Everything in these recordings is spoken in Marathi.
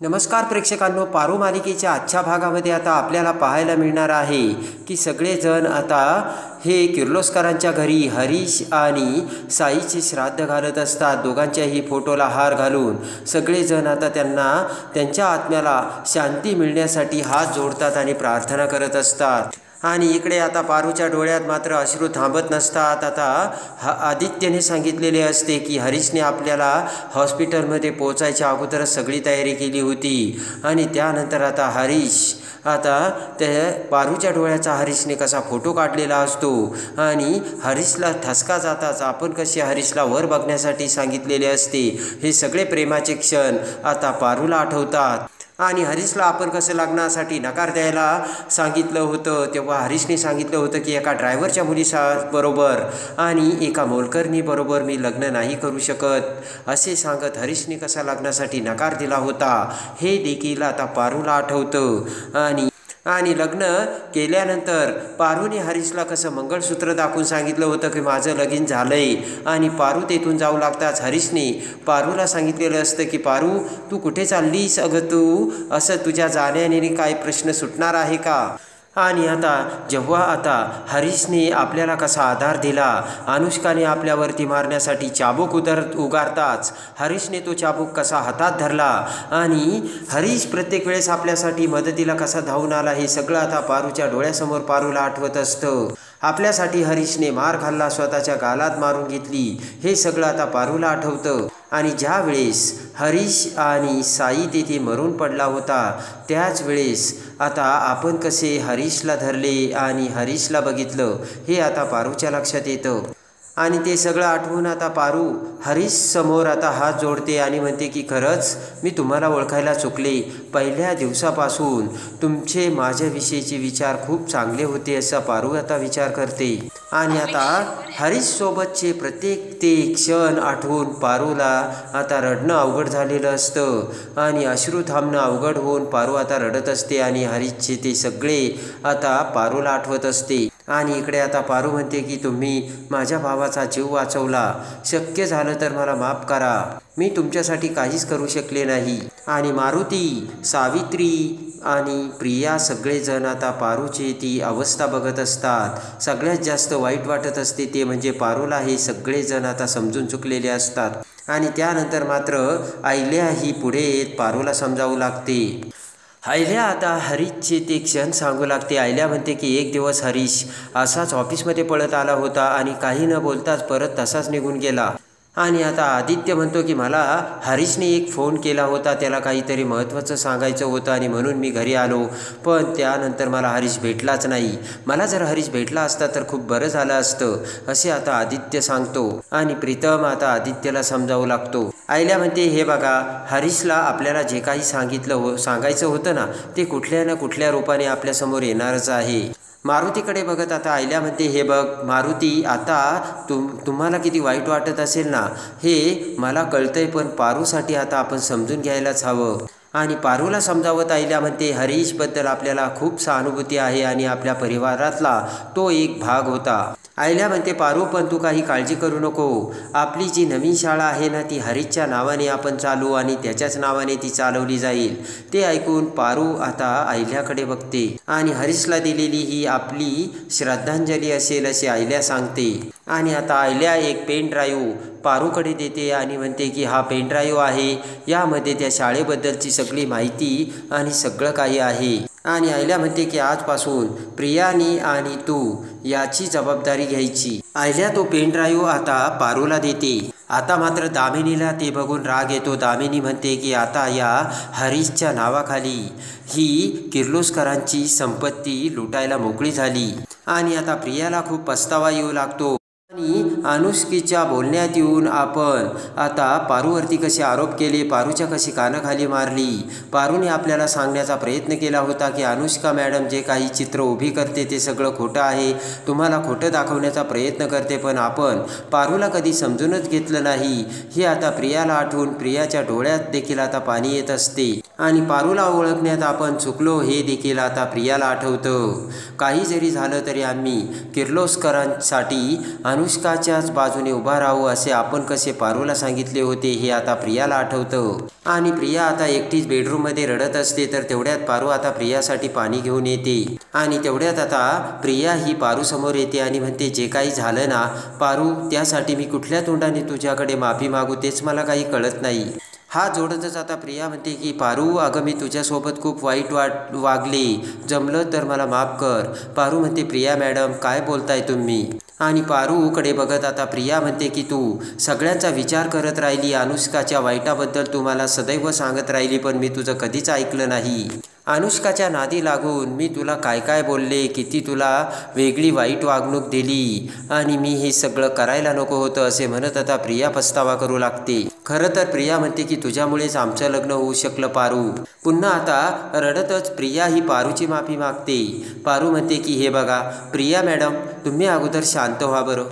नमस्कार प्रेक्षकांनो, पारू मालिकेच्या आजच्या भागामध्ये आता आपल्याला पाहायला मिळणार आहे की सगळेजण आता हे किर्लोस्करांच्या घरी हरीश आणि साईचे श्राद्ध घालत असतात। दोघांच्याही फोटोला हार घालून सगळेजण आता त्यांना त्यांच्या आत्म्याला शांती मिळण्यासाठी हात जोडतात आणि प्रार्थना करत असतात। आणि इकडे आता पारूच्या डोळ्यात मात्र अश्रू थांबत नसतात। आता आदित्यने सांगितलेले असते की हरीशने आपल्याला हॉस्पिटलमध्ये पोचायच्या अगोदरच सगळी तयारी केली होती आणि त्यानंतर आता हरीश आता त्या पारूच्या डोळ्याचा हरीशने कसा फोटो काढलेला असतो आणि हरीशला ठसका जाताच आपण कसे हरीशला वर बघण्यासाठी सांगितलेले असते। हे सगळे प्रेमाचे क्षण आता पारूला आठवतात आणि हरीशला आपण कसं लग्नासाठी नकार द्यायला सांगितलं होतं तेव्हा हरीशने सांगितलं होतं की एका ड्रायव्हरच्या बरोबर आणि एका मोलकरणीबरोबर मी लग्न नाही करू शकत असे सांगत हरीशने कसा लग्नासाठी नकार दिला होता हे देखील आता पारूला आठवतं। आणि लग्न केल्यानंतर पारूने हरीशला कसं मंगळसूत्र दाखवून सांगितलं होतं की माझं लगीन झालंय आणि पारू तेथून जाऊ लागताच हरीशने पारूला सांगितलेलं असतं की पारू तू कुठे चाललीस अगं, तू असं तुझ्या जाण्याने काय प्रश्न सुटणार आहे का? आणि आता जेव्हा आता हरीशने आपल्याला कसा आधार दिला, अनुष्काने आपल्यावरती मारण्यासाठी चाबूक उगारताच हरीशने तो चाबूक कसा हातात धरला आणि हरीश प्रत्येक वेळेस आपल्यासाठी मदतीला कसा धावून आला हे सगळं आता पारूच्या डोळ्यासमोर पारूला आठवत असतं। आपल्यासाठी हरीशने मार खाल्ला, स्वतःच्या गालात मारून घेतली, हे सगळं आता पारूला आठवतं। आणि ज्या वेळेस हरीश आणि साई तेथे मरून पडला होता त्याच वेळेस आता आपण कसे हरीशला धरले आणि हरीशला बघितलं हे आता पारूच्या लक्षात येतं। आणि ते सगळं आठवून आता पारू हरीश समोर आता हात जोडते आणि म्हणते की खरंच मी तुम्हाला ओळखायला चुकले, पहिल्या दिवसापासून तुमचे माझ्याविषयीचे विचार खूप चांगले होते असा पारू आता विचार करते। आणि आता हरीश सोबतचे प्रत्येक ते क्षण आठवून पारूला आता रडणं अवघड झालेलं असतं आणि अश्रू थांबणं अवघड होऊन पारू आता रडत असते आणि हरीशचे ते सगळे आता पारूला आठवत असते। आणि इकडे आता पारू म्हणते की तुम्ही माझ्या भावाचा जीव वाचवला, शक्य झालं तर मला माफ करा, मी तुमच्यासाठी काहीच करू शकले नाही। आणि मारुती, सावित्री आणि प्रिया सगळेजण आता पारूची ती अवस्था बघत असतात। सगळ्यात जास्त वाईट वाटत असते ते म्हणजे पारूला हे सगळेजण आता समजून चुकलेले असतात। आणि त्यानंतर मात्र अहिल्या ही पुढे येत पारूला समजावू लागते। अहिल्या आता हरीशचे ते क्षण सांगू लागते। अहिल्या म्हणते की एक दिवस हरीश असाच ऑफिसमध्ये पळत आला होता आणि काही न बोलताच परत तसाच निघून गेला। आणि आता आदित्य म्हणतो की मला हरीशने एक फोन केला होता, त्याला काहीतरी महत्त्वाचं सांगायचं होतं आणि म्हणून मी घरी आलो, पण त्यानंतर मला हरीश भेटलाच नाही, मला जर हरीश भेटला असता तर खूप बरं झालं असतं असे आता आदित्य सांगतो। आणि प्रीतम आता आदित्यला समजावू लागतो। अहिल्या म्हणते हे बघा, हरीशला आपल्याला जे काही सांगायचं होतं ना ते कुठल्या ना कुठल्या रूपाने आपल्यासमोर येणारच आहे। मारुतीकडे बघत आता अहिल्या म्हणते हे बघ मारुती, आता तुम्हाला किती वाईट वाटत असेल ना हे मला कळतंय, पण पारूसाठी आता आपण समजून घ्यायलाच हवं। आणि पारूला समजावत अहिल्या म्हणते हरीशबद्दल आपल्याला खूप सहानुभूती आहे आणि आपल्या परिवारातला तो एक भाग होता। अहिल्या म्हणते पारू पण तू काही काळजी करू नको, आपली जी नवीन शाळा आहे ना ती हरीशच्या नावाने आपण चालू आणि त्याच्याच नावाने ती चालवली जाईल। ते ऐकून पारू आता अहिल्याकडे बघते आणि हरीशला दिलेली ही आपली श्रद्धांजली असेल असे अहिल्या सांगते। आणि आता अहिल्या एक पेन ड्राईव्ह पारूकडे देते आणि म्हणते की हा पेन ड्राईव्ह आहे, यामध्ये त्या शाळेबद्दलची सगळी माहिती आणि सगळं काही आहे। आणि अहिल्या म्हणते की आजपासून प्रियानी आणि तू याची जबाबदारी घ्यायची। अहिल्या तो पेन ड्राईव्ह आता पारूला देते। आता मात्र दामिनीला ते बघून राग येतो। दामिनी म्हणते की आता या हरीशच्या नावाखाली ही किर्लोस्करांची संपत्ती लुटायला मोकळी झाली। आणि आता प्रियाला खूप पस्तावा येऊ लागतो आणि अनुष्केच्या बोलण्यात येऊन आपण आता पारूवरती कसे आरोप केले, पारूच्या कशी कानाखाली मारली। पारूने आपल्याला सांगण्याचा प्रयत्न केला होता की अनुष्का मॅडम जे काही चित्र उभी करते ते सगळं खोटं आहे, तुम्हाला खोटं दाखवण्याचा प्रयत्न करते, पण आपण पारूला कधी समजूनच घेतलं नाही। हे आता प्रियाला आठवून प्रियाच्या डोळ्यात देखील आता पाणी येत असते आणि पारूला ओळखण्यात आपण चुकलो हे देखील आता प्रियाला आठवतं। काही जरी झालं तरी आम्ही किर्लोस्करांसाठी अनुष्काच्याच बाजूने उभा राहू असे आपण कसे पारूला सांगितले होते हे आता प्रियाला आठवतं. आणि प्रिया आता एकटीच बेडरूममध्ये रडत असते. तर तेवढ्यात पारू आता प्रियासाठी पाणी घेऊन येते. आणि तेवढ्यात आता प्रिया ही पारू समोर येते आणि म्हणते, जे काही झालं ना पारू, त्यासाठी मी कुठल्या तोंडाने तुझ्याकडे माफी मागू तेच मला काही कळत नाही. हात जोडतच आता प्रिया म्हणते की पारू, अगं मी तुझ्यासोबत खूप वाईट वागले, जमलं तर मला माफ कर. पारू म्हणते, प्रिया मॅडम काय बोलताय तुम्ही? आणि पारूकडे बघत आता प्रिया म्हणते की तू सगळ्यांचा विचार करत राहिली, अनुष्काच्या वाईटाबद्दल तू मला सदैव सांगत राहिली, पण मी तुझं कधीच ऐकलं नाही. अनुष्काच्या नादी लागून मी तुला काय काय बोलले, किती तुला वेगळी वाईट वागणूक दिली आणि मी हे सगळं करायला नको होतं असे म्हणत आता प्रिया पस्तावा करू लागते. खरं तर प्रिया म्हणते की तुझ्यामुळेच आमचं लग्न होऊ शकलं पारू. पुन्हा आता रडतच प्रिया ही पारूची माफी मागते. पारू म्हणते की हे बघा प्रिया मॅडम, तुम्ही अगोदर शांत व्हा बरं.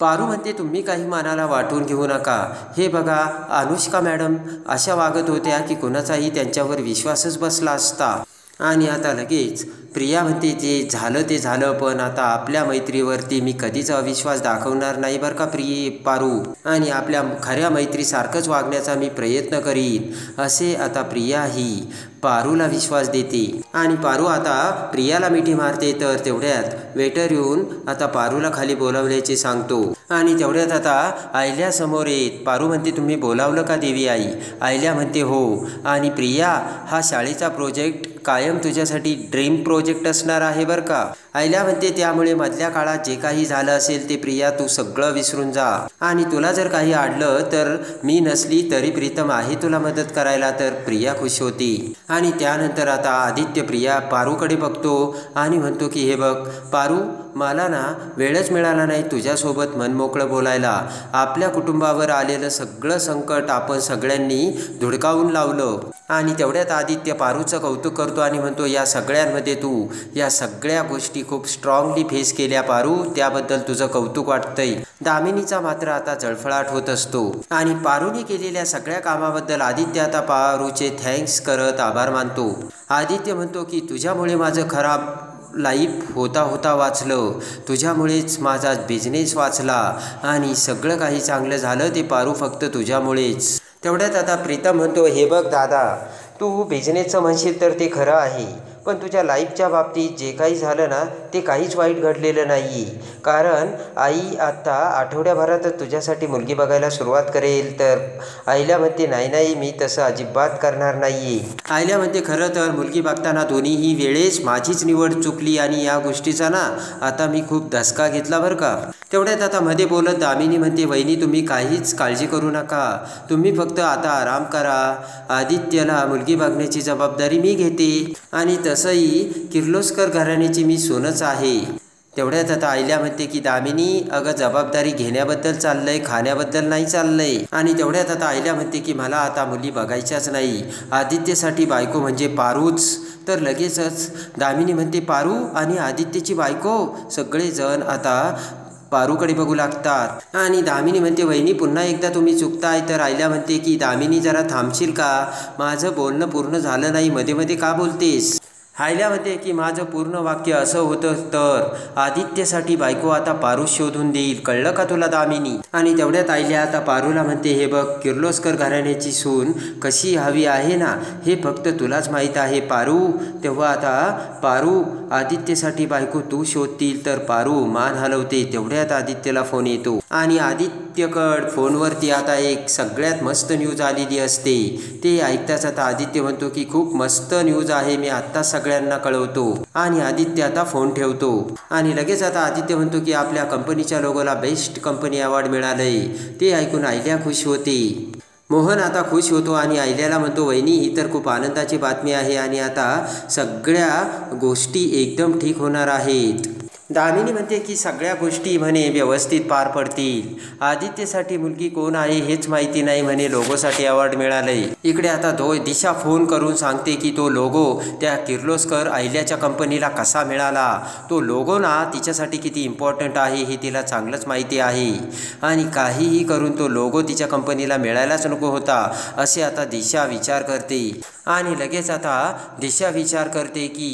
पारू म्हणते, तुम्ही काही मनाला वाटून घेऊ नका. हे बघा अनुष्का मॅडम अशा वागत होत्या की कोणाचाही त्यांच्यावर विश्वासच बसला असता. आणि आता लगेच प्रिया म्हणते, जे झालं ते झालं, पण आता आपल्या मैत्रीवरती मी कधीच अविश्वास दाखवणार नाही बरं का पारू. आणि आपल्या खऱ्या मैत्रीसारखंच वागण्याचा मी प्रयत्न करीन असे आता प्रिया ही पारूला विश्वास देते. आणि पारू आता प्रियाला मिठी मारते. तर तेवढ्यात वेटर येऊन आता पारूला खाली बोलावल्याचे सांगतो. आणि तेवढ्यात आता आयल्या समोर येत पारू म्हणते, तुम्ही बोलावलं का देवी आई? आयल्या म्हणते, हो. आणि प्रिया, हा शाळेचा प्रोजेक्ट कायम तुझ्यासाठी ड्रीम प्रोजेक्ट असणार आहे बरं का. आयल्या म्हणते, त्यामुळे मधल्या काळात जे काही झालं असेल ते प्रिया तू सगळं विसरून जा. आणि तुला जर काही अडलं तर मी नसली तरी प्रीतम आहे तुला मदत करायला. तर प्रिया खुश होती. आणि त्यानंतर आता आदित्य प्रिया पारूकडे बघतो आणि म्हणतो की हे बघ पारू, मला ना वेळच मिळाला नाही तुझ्यासोबत मनमोकळं बोलायला. आपल्या कुटुंबावर आलेलं सगळं संकट आपण सगळ्यांनी धुडकावून लावलं. आणि तेवढ्यात आदित्य पारूचं कौतुक करतो आणि म्हणतो, या सगळ्यांमध्ये तू या सगळ्या गोष्टी खूप स्ट्रॉंगली फेस केल्या पारू, त्याबद्दल तुझं कौतुक वाटतंय. दामिनीचा मात्र आता जळफळाट होत असतो. आणि पारूने केलेल्या सगळ्या कामाबद्दल आदित्य आता पारूचे थँक्स करत आभार मानतो. आदित्य म्हणतो की तुझ्यामुळे माझं खराब लाईफ होता वाचलं, तुझ्यामुळेच माझा बिझनेस वाचला आणि सगळं काही चांगलं झालं ते पारू फक्त तुझ्यामुळेच. तेवढ्यात आता प्रीतम म्हणतो, हे बघ दादा, तू बिझनेसचं म्हणशील तर ते खरं आहे, पण तुझ्या लाईफच्या बाबतीत जे काही झालं ना ते काहीच वाईट घडलेलं नाही. कारण आई आत्ता आठवड्याभरातच तुझ्यासाठी मुलगी बघायला सुरुवात करेल. तर आईला म्हणते, नाही मी तसं अजिबात करणार नाही. आईला म्हणते, खरं तर मुलगी बघताना दोन्हीही वेळेस माझीच निवड चुकली आणि या गोष्टीचा ना आता मी खूप धसका घेतला बरं का. तेवढ्यात आता मध्ये बोलत दामिनी म्हणते, वहिनी तुम्ही काहीच काळजी करू नका, तुम्ही फक्त आता आराम करा. आदित्यला मुलगी बघण्याची जबाबदारी मी घेते आणि तसंही किर्लोस्कर घराण्याची मी सोनच आहे. तेवढ्यात आता आयल्या म्हणते की दामिनी, अगं जबाबदारी घेण्याबद्दल चाललंय, खाण्याबद्दल नाही चाललंय. आणि तेवढ्यात आता आयल्या म्हणते की मला आता मुली बघायच्याच नाही, आदित्यसाठी बायको म्हणजे पारूच. तर लगेचच दामिनी म्हणते, पारू आणि आदित्यची बायको? सगळेजण आता पारूकडे बघू लागतात. आणि दामिनी म्हणते, वहिनी पुन्हा एकदा तुम्ही चुकताय. तर आयल्या म्हणते की दामिनी जरा थांबशील का, माझं बोलणं पूर्ण झालं नाही, मध्ये मध्ये का बोलतेस? आयल्या म्हणते की माझं पूर्ण वाक्य असं होतं, तर आदित्यसाठी बायको आता पारू शोधून देईल, कळलं का तुला दामिनी? आणि तेवढ्यात आयल्या आता पारूला म्हणते, हे बघ किर्लोस्कर घराण्याची सून कशी हवी आहे ना हे फक्त तुलाच माहीत आहे पारू. तेव्हा आता पारू आदित्यसाठी बायको तू शोधतील. तर पारू मान हलवते. तेवढ्यात आदित्यला फोन येतो आणि आदित्यकड फोनवरती आता एक सगळ्यात मस्त न्यूज आलेली असते. ते ऐकताच आता आदित्य म्हणतो की खूप मस्त न्यूज आहे, मी आत्ता सगळ्यांना कळवतो. आणि आदित्य आता फोन ठेवतो. आणि लगेच आता आदित्य म्हणतो की आपल्या कंपनीच्या लोगोला बेस्ट कंपनी अवॉर्ड मिळालंय. ते ऐकून आयल्या खुश होते. मोहन आता खुश होतो आणि आयल्याला म्हणतो, वहिनी ही तर खूप आनंदाची बातमी आहे आणि आता सगळ्या गोष्टी एकदम ठीक होणार आहेत. दामिनी म्हणते की सगळ्या गोष्टी म्हणे व्यवस्थित पार पडतील. आदित्यसाठी मुलगी कोण आहे हेच माहिती नाही म्हणे, लोगोसाठी अवॉर्ड मिळालंय. इकडे आता दिशा फोन करून सांगते की तो लोगो त्या किर्लोस्कर आयल्याच्या कंपनीला कसा मिळाला. तो लोगो ना तिच्यासाठी किती इम्पॉर्टंट आहे हे तिला चांगलंच माहिती आहे आणि काहीही करून तो लोगो तिच्या कंपनीला मिळायलाच नको होता असे आता दिशा विचार करते. आणि लगेच आता दिशा विचार करते की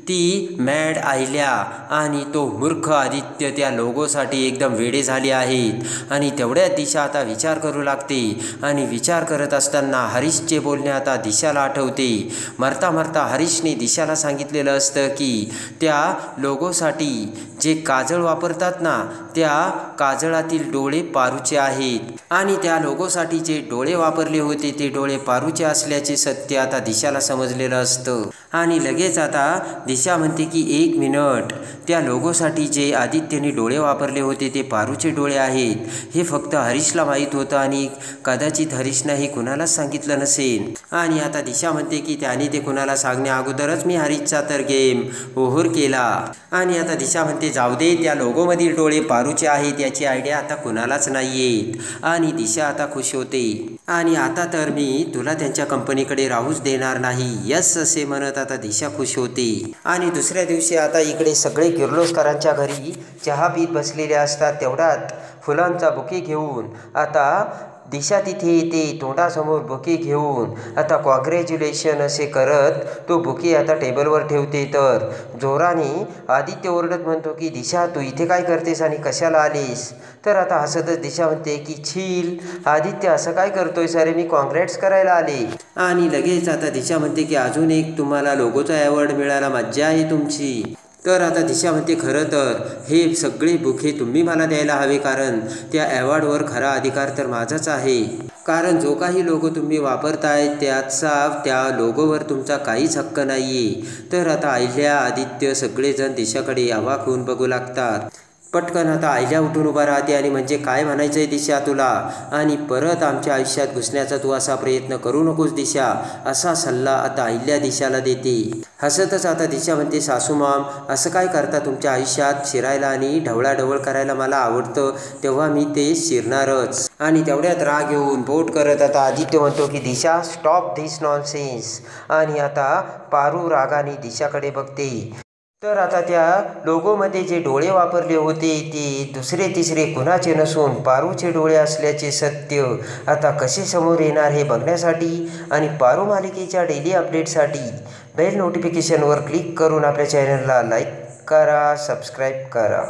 ती मॅड आहिल्या आणि तो मूर्ख आदित्य त्या लोगोसाठी एकदम वेडे झाले आहेत. आणि तेवढ्यात दिशा आता विचार करू लागते आणि विचार करत असताना हरीशचे बोलणे आता दिशाला आठवते. मरता मरता हरीशने दिशाला सांगितलेलं असतं की त्या लोगोसाठी जे काजळ वापरतात ना, त्या काजळातील डोळे पारूचे आहेत आणि त्या लोगोसाठी जे डोळे वापरले होते ते डोळे पारूचे असल्याचे सत्य आता दिशाला समजलेलं असतं. आणि लगेच आता दिशा म्हणते की 1 मिनिट, त्या लोगोसाठी जे आदित्यने डोळे वापरले होते ते पारूचे डोळे आहेत. हे फक्त हरीशला माहीत होतं आणि कदाचित हरीशनं हे कुणालाच सांगितलं नसेल. आणि आता दिशा म्हणते की त्याने ते कुणाला सांगण्या अगोदरच मी हरीशचा तर गेम ओव्हर केला. आणि आता दिशा म्हणते जाऊ दे, त्या लोगोमधील डोळे पारूचे आहेत याची आयडिया आता कुणालाच नाही येत. आणि दिशा आता खुश होते. आणि आता तर मी तुला त्यांच्या कंपनीकडे राहूच देणार नाही, यस असे म्हणत आता दिशा खुश होते. आणि दुसऱ्या दिवशी आता इकडे सगळे किर्लोस्करांच्या घरी चहा पीत बसलेले असतात. तेवढ्यात फुलांचा बुके घेऊन आता दिशा तिथे येते. तोंडासमोर बुके घेऊन आता कॉंग्रॅच्युलेशन असे करत तो बुके आता टेबलवर ठेवते. तर जोराने आदित्य ओरडत म्हणतो की दिशा तू इथे काय करतेस आणि कशाला आलीस? तर आता हसतच दिशा म्हणते की छील आदित्य, असं काय करतोय? अरे मी कॉंग्रॅट्स करायला आले. आणि लगेच आता दिशा म्हणते की अजून एक तुम्हाला लोगोचा अवॉर्ड मिळाला, मज्जा आहे तुमची. तर आता दिशा म्हणते खरं तर हे सगळे बुके तुम्ही मला द्यायला हवे, कारण त्या अवॉर्डवर खरा अधिकार तर माझाच आहे. कारण जो काही लोगो तुम्ही वापरताय त्याचा त्या लोगोवर तुमचा काहीच हक्क नाही आहे. तर आता अहिल्या, आदित्य सगळेजण दिशाकडे अवाक होऊन बघू लागतात. पटकन आता अहिल्या उठून उभा राहते आणि म्हणजे काय म्हणायचं आहे दिशा तुला? आणि परत आमच्या आयुष्यात घुसण्याचा तू असा प्रयत्न करू नकोस दिशा, असा सल्ला आता अहिल्या दिशाला देते. हसतच आता दिशा म्हणते सासूमाम, असं काय करता तुमच्या आयुष्यात? शिरायला आणि ढवळाढवळ करायला मला आवडतं, तेव्हा मी ते शिरणारच. आणि तेवढ्यात राग येऊन बोट करत आता आदित्य म्हणतो की दिशा स्टॉप धिस नॉनसेन्स. आणि आता पारू रागाने दिशाकडे बघते. तर आता त्या लोगोमध्ये जे डोळे वापरले होते ते दुसरे तिसरे कुणाचे नसून पारूचे डोळे असल्याचे सत्य आता कसे समोर येणार हे बघण्यासाठी आणि पारू मालिकेच्या डेली अपडेटसाठी बेल नोटिफिकेशनवर क्लिक करून आपल्या चॅनलला लाईक करा, सबस्क्राईब करा.